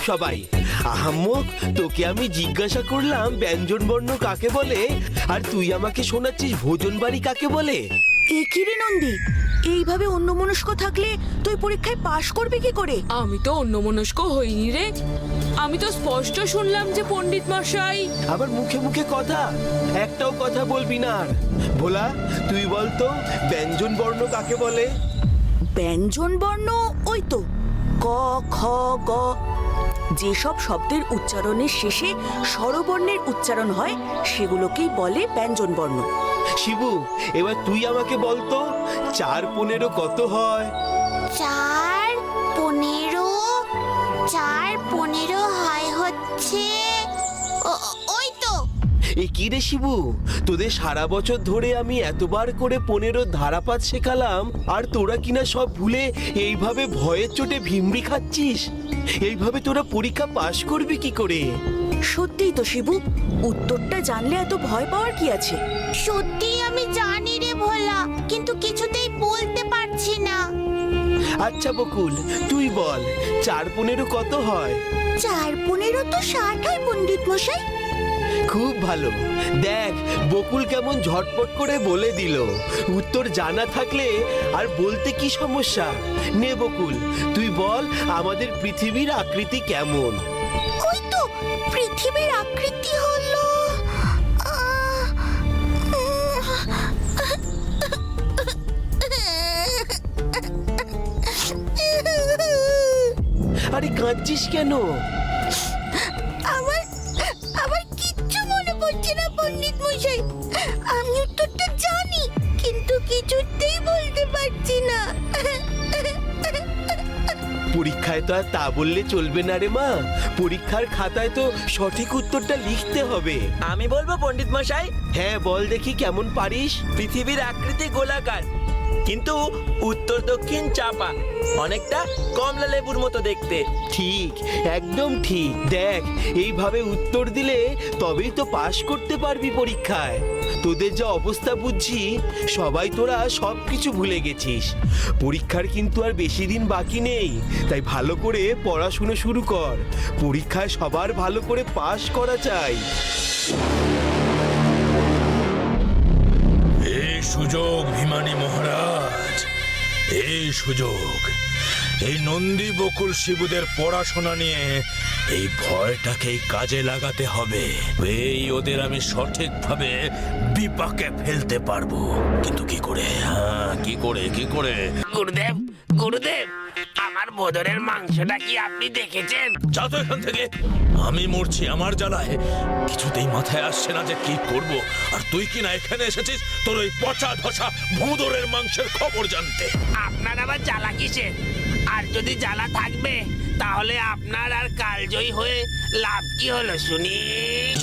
সবাই আহাম্মক, তোকে আমি জিজ্ঞাসা করলাম ব্যঞ্জন বর্ণ কাকে বলে, আর তুই আমাকে শোনাচ্ছিস ভোজন বাড়ি কাকে বলে। এ কি রে নন্দী, এইভাবে অন্যমনস্ক থাকলে তুই পরীক্ষায় পাশ করবি কি করে? আমি তো অন্যমনস্ক হইনি রে, আমি তো স্পষ্ট শুনলাম যে পণ্ডিত মশাই। আবার মুখে মুখে কথা, একটাও কথা বলবি না। আর ভোলা, তুই বলতো ব্যঞ্জন বর্ণ কাকে বলে। ব্যঞ্জন বর্ণ ওই তো ক, খ, গ। যেসব শব্দের উচ্চারণের শেষে স্বরবর্ণের উচ্চারণ হয় সেগুলোকেই বলে ব্যঞ্জন বর্ণ। শিবু, এবার তুই আমাকে বলতো 4 × 15 কত হয়? 4 15 4 15 হয় হচ্ছে ওই তো। এ কি রে শিবু, তোদের সারা বছর ধরে আমি এতবার করে 15 ধারাপাত শেখালাম, আর তোরা কিনা সব ভুলে এইভাবে ভয়ের চোটে ভিমড়ি খাচ্ছিস। এইভাবে তোরা পরীক্ষা পাশ করবি কি করে? সত্যিই তো শিবু, উত্তরটা জানলে এত ভয় পাওয়ার কি আছে? সত্যি আমি জানি রে ভোলা, কিন্তু কিছুতেই বলতে পারছি না। আচ্ছা বকুল, তুই বল 4 × 15 কত হয়? 4 15 তো 60 হয় পণ্ডিত মশাই। খুব ভালো, দেখ বকুল কেমন ঝটপট করে বলে দিল। উত্তর জানা থাকলে আর বলতে কি সমস্যা। নে বকুল, তুই বল আমাদের পৃথিবীর আকৃতি কেমন? ওই তো পৃথিবীর আকৃতি হলো আরে কাঁদছিস কেন? আমার আমার কিচ্ছু মনে পড়ছে না পণ্ডিত মশাই। আমি উত্তরটা জানি, কিন্তু কিছুতেই বলতে পারছি না। পরীক্ষায় তো আর তা বললে চলবে না রে মা, পরীক্ষার খাতায় তো সঠিক উত্তরটা লিখতে হবে। আমি বলবো পণ্ডিত মশাই, হ্যাঁ বল দেখি কেমন পারিস। পৃথিবীর আকৃতি গোলাকার, কিন্তু উত্তর দক্ষিণ চাপা, অনেকটা কমলা লেবুর মতো দেখতে। ঠিক, একদম ঠিক। দেখ এইভাবে উত্তর দিলে তবেই তো পাশ করতে পারবি পরীক্ষায়। তোদের যা অবস্থা বুঝছি, সবাই তোরা সবকিছু ভুলে গেছিস। পরীক্ষার কিন্তু আর বেশি দিন বাকি নেই, তাই ভালো করে পড়াশুনো শুরু কর। পরীক্ষায় সবার ভালো করে পাশ করা চাই। এই সুযোগ ভিমানী মহারাজ, এই সুযোগ। এই নন্দী বকুল শিবুদের পড়াশোনা নিয়ে এই ভয়টাকেই কাজে লাগাতে হবে। এই ওদের আমি সঠিকভাবে বিপাকে ফেলতে পারবো, কিন্তু কি করে? কি করে? গুরুদেব, গুরুদেব, আমার বদরের মাংসটা কি আপনি দেখেছেন? যা তো এখান থেকে। আমি মরছি আমার জ্বালায়, কিছুতেই মাথায় আসছে না যে কি করব। আর তুই কি না এখানে এসেছিস তোর ওই পচা ধসা ভোঁদরের মাংসের খবর জানতে? আপনার আবার জ্বালা কিসের? আর যদি জ্বালা থাকবে তাহলে আপনার আর কালজয়ী হয়ে লাভ কি হলো শুনি?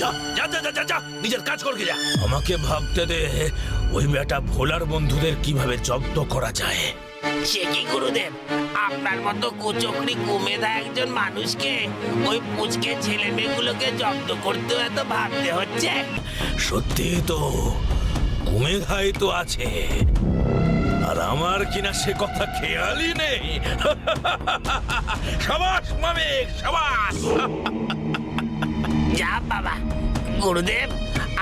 যা যা যা যা যা, নিজের কাজ করকে যা। আমাকে ভাবতে দে ওই বেটা ভোলার বন্ধুদের কিভাবে জব্দ করা যায়। সে কি গুরুদেব, আপনার মতো কুচক্রি কুমেধা একজন মানুষকে ওই পুচকে ছেলে মেয়েগুলোকে জব্দ করতে এত ভাবতে হচ্ছে? সত্যি তো, কুমেধাই তো আছে, আর আমার কিনা সে কথা খেয়ালই নেই। সাবাস মামিক, সাবাস। যা বাবা। গুরুদেব,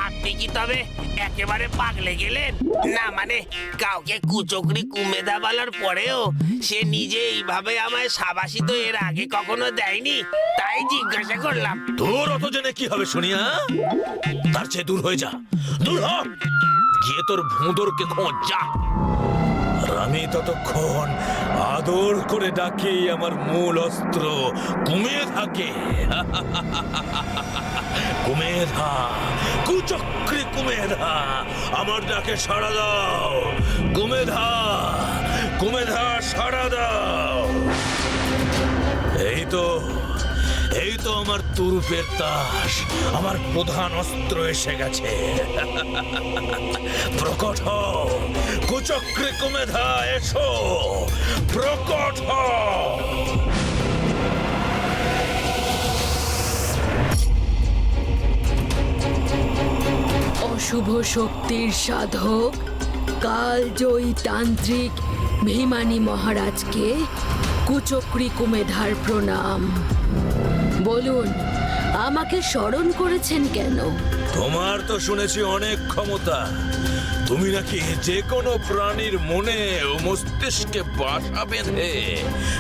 আপনি কি তবে একেবারে পাগলে গেলেন? না মানে কাউকে কুচক্রি কুমেধা বলার পরেও সে নিজে এইভাবে আমায় সাবাসী তো এর আগে কখনো দেয়নি, তাই জিজ্ঞাসা করলাম। তোর অত জেনে কি হবে শুনিয়া? তার চেয়ে দূর হয়ে যা, দূর হ, গিয়ে তোর ভোঁদরকে খোঁজ যা। আর আমি ততক্ষণ আদর করে ডাকি আমার মূল অস্ত্র কুমেধাকে। কুমেধা, কুচক্রি কুমেধা, আমার ডাকে সাড়া দাও। কুমেধা, কুমেধা, সাড়া দাও। এই তো আমার তুরুপের তাস, আমার প্রধান অস্ত্র এসে গেছে। প্রকট হও কুচক্রি কুমেধা, এসো, প্রকট হও। অশুভ শক্তির সাধক কালজয়ী তান্ত্রিক ভিমানী মহারাজকে কুচক্রি কুমেধার প্রণাম। বলুন, আমাকে স্মরণ করেছেন কেন? তোমার তো শুনেছি অনেক ক্ষমতা। তুমি নাকি যে কোনো প্রাণীর মনে ও মস্তিষ্কে বাসা বেঁধে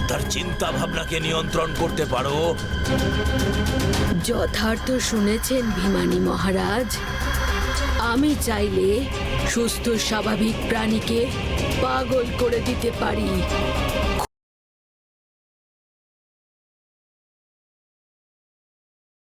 তার চিন্তা ভাবনাকে নিয়ন্ত্রণ করতে পারো। যথার্থ শুনেছেন ভিমানী মহারাজ। আমি চাইলে সুস্থ স্বাভাবিক প্রাণীকে পাগল করে দিতে পারি।